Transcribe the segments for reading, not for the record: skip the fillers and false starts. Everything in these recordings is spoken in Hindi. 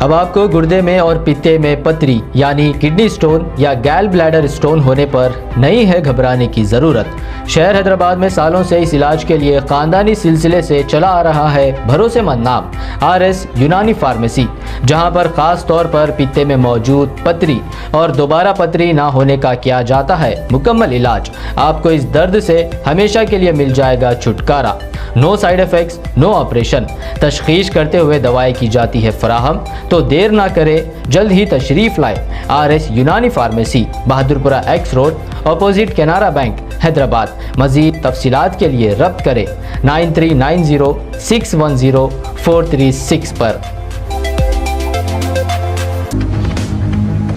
अब आपको गुर्दे में और पित्ते में पथरी यानी किडनी स्टोन या गैल ब्लैडर स्टोन होने पर नहीं है घबराने की ज़रूरत। शहर हैदराबाद में सालों से इस इलाज के लिए खानदानी सिलसिले से चला आ रहा है भरोसेमंद नाम RS यूनानी फार्मेसी, जहां पर खास तौर पर पित्ते में मौजूद पथरी और दोबारा पथरी ना होने का किया जाता है मुकम्मल इलाज। आपको इस दर्द से हमेशा के लिए मिल जाएगा छुटकारा। No side effects, no operation. तशखीस करते हुए दवाएं की जाती है फराहम। तो देर ना करें, जल्द ही तशरीफ़ लाए RS यूनानी pharmacy, Bahadurpura X road, opposite Canara bank, Hyderabad. मज़ीद तफसीलात के लिए रब्त करें 9390610436 पर।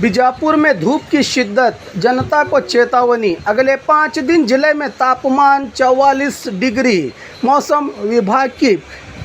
बीजापुर में धूप की शिद्दत, जनता को चेतावनी। अगले 5 दिन जिले में तापमान 44 डिग्री। मौसम विभाग की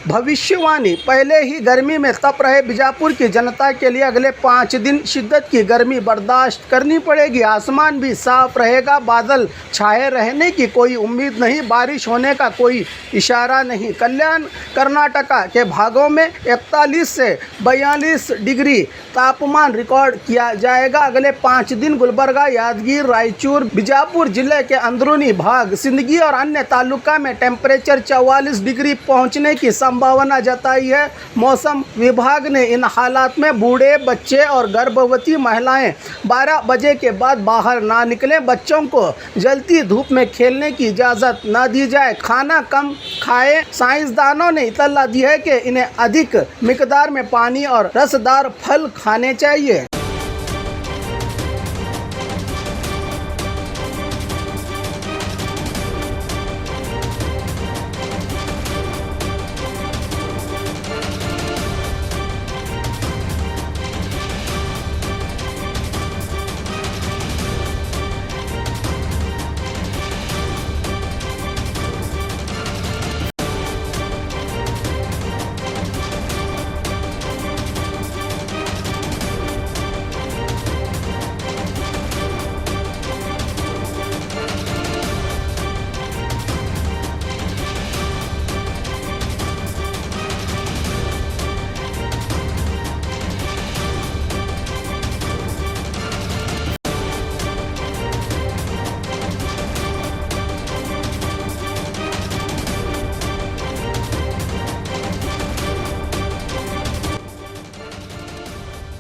भविष्यवाणी। पहले ही गर्मी में तप रहे बीजापुर की जनता के लिए अगले 5 दिन शिद्दत की गर्मी बर्दाश्त करनी पड़ेगी। आसमान भी साफ रहेगा, बादल छाए रहने की कोई उम्मीद नहीं, बारिश होने का कोई इशारा नहीं। कल्याण कर्नाटका के भागों में 41 से 42 डिग्री तापमान रिकॉर्ड किया जाएगा। अगले 5 दिन गुलबर्गा, यादगीर, रायचूर, बीजापुर जिले के अंदरूनी भाग, सिंदगी और अन्य तालुका में टेम्परेचर 44 डिग्री पहुंचने की संभावना जताई है। मौसम विभाग ने इन हालात में बूढ़े, बच्चे और गर्भवती महिलाएं 12 बजे के बाद बाहर ना निकलें। बच्चों को जलती धूप में खेलने की इजाज़त न दी जाए। खाना कम खाएं। साइंसदानों ने इत्तला दी है कि इन्हें अधिक मिकदार में पानी और रसदार फल खाने चाहिए।